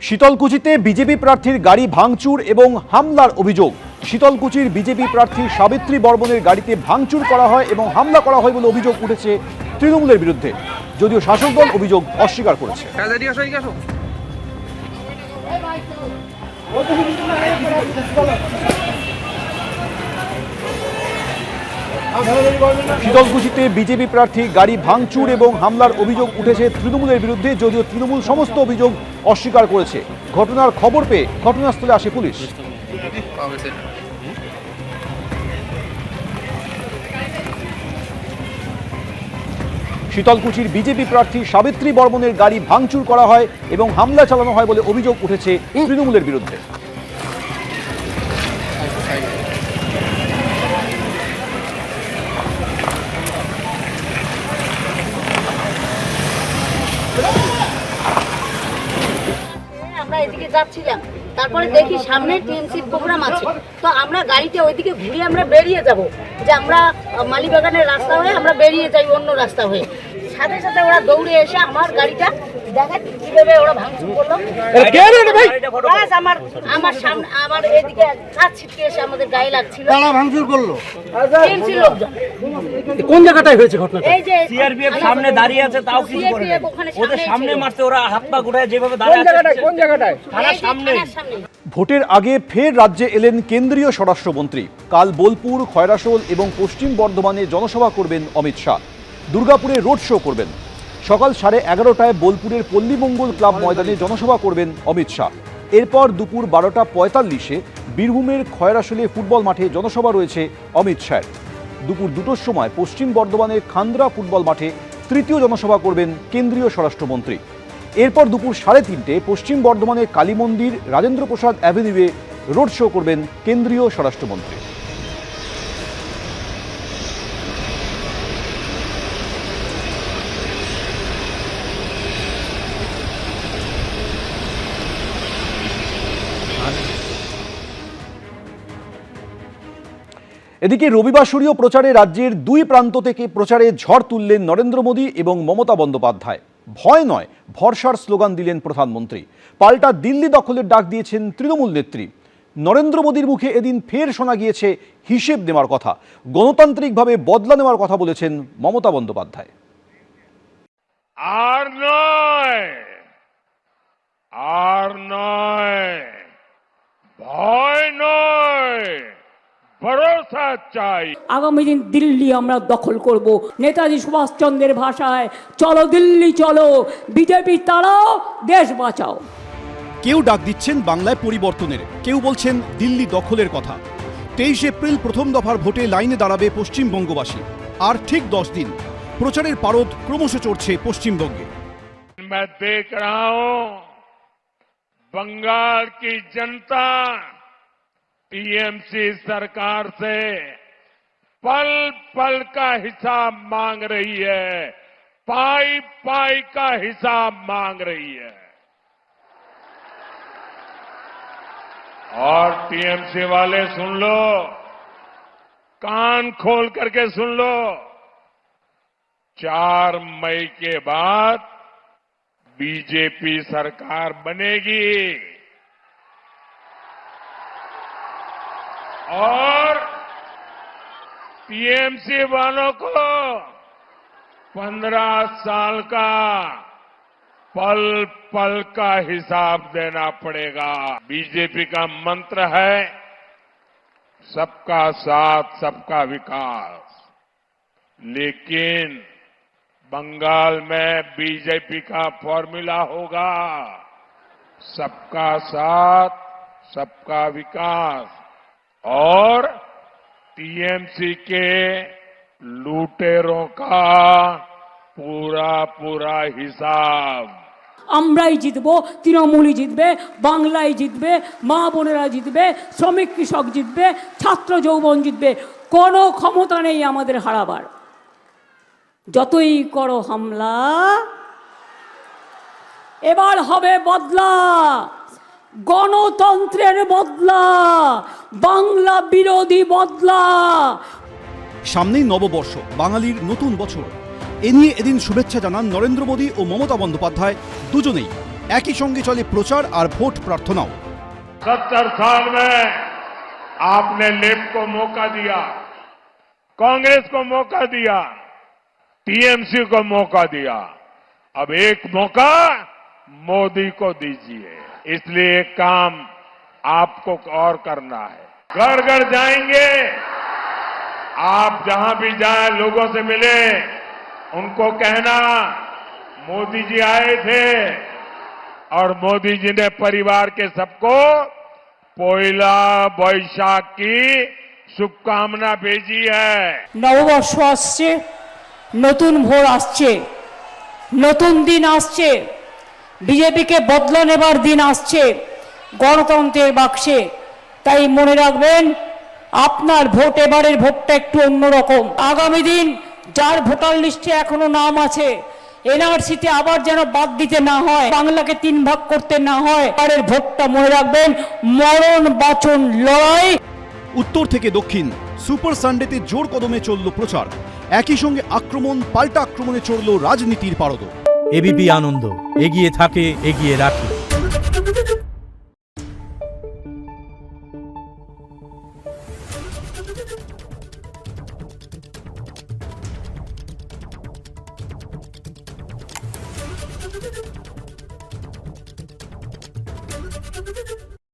শীতলকুচিতে BJP প্রার্থীর গাড়ি ভাঙচুর এবং হামলার অভিযোগ। শীতলকুচির বিজেপি প্রার্থী সাবিত্রী বর্মনের গাড়িতে ভাঙচুর করা হয় এবং হামলা করা হয় বলে অভিযোগ উঠেছে তৃণমূলের বিরুদ্ধে, যদিও শাসক দল অভিযোগ অস্বীকার করেছে। শীতলকুচিতে বিজেপি প্রার্থী গাড়ি ভাঙচুর এবং হামলার অভিযোগ উঠেছে তৃণমূলের বিরুদ্ধে, যদিও তৃণমূল সমস্ত অভিযোগ অস্বীকার করেছে। ঘটনার খবর পেয়ে ঘটনাস্থলে আসে পুলিশ। শীতলকুচির বিজেপি প্রার্থী সাবিত্রী বর্মনের গাড়ি ভাঙচুর করা হয় এবং হামলা চালানো হয় বলে অভিযোগ উঠেছে তৃণমূলের বিরুদ্ধে। আমরা এদিকে যাচ্ছিলাম, তারপরে দেখি সামনে টিএমসি প্রোগ্রাম আছে, তো আমরা গাড়িতে ওইদিকে ঘুরে আমরা বেরিয়ে যাব, যে আমরা মালিবাগানের রাস্তা হয়ে আমরা বেরিয়ে যাই অন্য রাস্তা হয়ে। সাথে সাথে ওরা দৌড়ে এসে আমার গাড়িটা দেখেন কিভাবে ওরা ভাঙচুর করলো। আমার সামনে আমার এদিকে কাজ ছিটকে এসে আমাদের গায়ে লাগছিল। ভাঙচুর করলো টিএমসি লোকজন। কোন জায়গাটায় হয়েছে ঘটনাটা? এই যে সিআরপিএফ সামনে দাঁড়িয়ে আছে, তাও কিছু করে না। ওদের সামনে মারছে, ওরা হাত পা গুটায় যেভাবে দাঁড়িয়ে আছে। কোন জায়গাটায়? থানার সামনে। ভোটের আগে ফের রাজ্যে এলেন কেন্দ্রীয় স্বরাষ্ট্রমন্ত্রী। কাল বোলপুর, খয়রাশোল এবং পশ্চিম বর্ধমানে জনসভা করবেন অমিত শাহ। দুর্গাপুরে রোড শো করবেন। সকাল 11:30টায় বোলপুরের পল্লীমঙ্গল ক্লাব ময়দানে জনসভা করবেন অমিত শাহ। এরপর দুপুর 12:45-এ বীরভূমের খয়রাশোলে ফুটবল মাঠে জনসভা রয়েছে অমিত শাহের। দুপুর 2টোর সময় পশ্চিম বর্ধমানের খান্দ্রা ফুটবল মাঠে তৃতীয় জনসভা করবেন কেন্দ্রীয় স্বরাষ্ট্রমন্ত্রী। এরপর দুপুর 3:30 পশ্চিম বর্ধমানের কালী মন্দির, রাজেন্দ্র প্রসাদ অ্যাভিনিউয়ে রোড শো করবেন কেন্দ্রীয় স্বরাষ্ট্রমন্ত্রী। এদিকে রবিবাসরীয় প্রচারে রাজ্যের দুই প্রান্ত থেকে প্রচারে ঝড় তুললেন নরেন্দ্র মোদী এবং মমতা বন্দ্যোপাধ্যায়। ভয় নয়, ভরসার স্লোগান দিলেন প্রধানমন্ত্রী। পাল্টা দিল্লি দখলের ডাক দিয়েছেন তৃণমূল নেত্রী। নরেন্দ্র মোদীর মুখে এদিন ফের শোনা গিয়েছে হিসেব নেওয়ার কথা, গণতান্ত্রিকভাবে বদলা নেওয়ার কথা বলেছেন মমতা বন্দ্যোপাধ্যায়। আর নয়, আর নয়, ভয় নয়, ভরসা চাই। আগামী দিন দিল্লি আমরা দখল করব। নেতাজি সুভাষচন্দ্রের ভাষায়, চলো দিল্লি চলো, বিজেপি তাড়াও, দেশ বাঁচাও। কেউ ডাক দিচ্ছেন বাংলায় পরিবর্তনের, কেউ বলছেন দিল্লি দখলের কথা। 23 এপ্রিল প্রথম দফার ভোটে লাইনে দাঁড়াবে পশ্চিমবঙ্গবাসী। আর ঠিক 10 দিন প্রচারের পারদ ক্রমশ চড়ছে পশ্চিমবঙ্গে। मैं देख रहा हूं बंगाल की जनता टीएमसी सरकार से पल पल का हिसाब मांग रही है, पाई पाई का हिसाब मांग रही है। और टीएमसी वाले सुन लो, कान खोल करके सुन लो, 4 मई के बाद बीजेपी सरकार बनेगी और टीएमसी वालों को 15 साल का पल पल का हिसाब देना पड़ेगा। बीजेपी का मंत्र है सबका साथ, सबका विकास, लेकिन बंगाल में बीजेपी का फॉर्मूला होगा सबका साथ, सबका विकास और टीएमसी के लूटेरों का पूरा पूरा हिसाब। আমরাই জিতবো, তৃণমূলই জিতবে, বাংলায় জিতবে, মা বোনেরা জিতবে, শ্রমিক কৃষক জিতবে, ছাত্র যৌবন জিতবে। কোনো ক্ষমতা নেই আমাদের হারাবার। যতই করো হামলা, এবার হবে বদলা, গণতন্ত্রের বদলা, বাংলা বিরোধী বদলা। সামনেই নববর্ষ, বাঙালির নতুন বছর। এ নিয়ে এদিন শুভেচ্ছা জানান নরেন্দ্র মোদী ও মমতা বন্দ্যোপাধ্যায় দুজনেই। একই সঙ্গে চলে প্রচার আর ভোট প্রার্থনাও। 70 साल में आपने लेफ्ट को मौका दिया, कांग्रेस को मौका दिया, टीएमसी को मौका दिया, अब एक मौका मोदी को दीजिए। इसलिए एक काम आपको और करना है, घर घर जाएंगे, आप जहां भी जाए लोगों से मिले, उनको कहना मोदी जी आए थे और मोदी जी ने परिवार के सबको पोइला बैशाख की शुभकामना भेजी है। নববর্ষ আসছে, নতুন ভোর আসছে, নতুন দিন আসছে, বিজেপিকে বদলা নেবার দিন আসছে গণতন্ত্রের বাক্সে। তাই মনে রাখবেন, আপনার ভোট, এবারের ভোটটা একটু অন্যরকম। আগামী দিন যার ভোটার লিস্টে এখনো নাম আছে, এনআরসিতে আবার যেন বাদ দিতে না হয়, বাংলাকে 3 ভাগ করতে না হয়। এবারের ভোটটা মনে রাখবেন, মরণ বাঁচন লড়াই। উত্তর থেকে দক্ষিণ সুপার সানডেতে জোর কদমে চলল প্রচার, একই সঙ্গে আক্রমণ পাল্টা আক্রমণে চলল রাজনীতির পারদ। এবিপি আনন্দ, এগিয়ে থাকে, এগিয়ে রাখে। Thank you.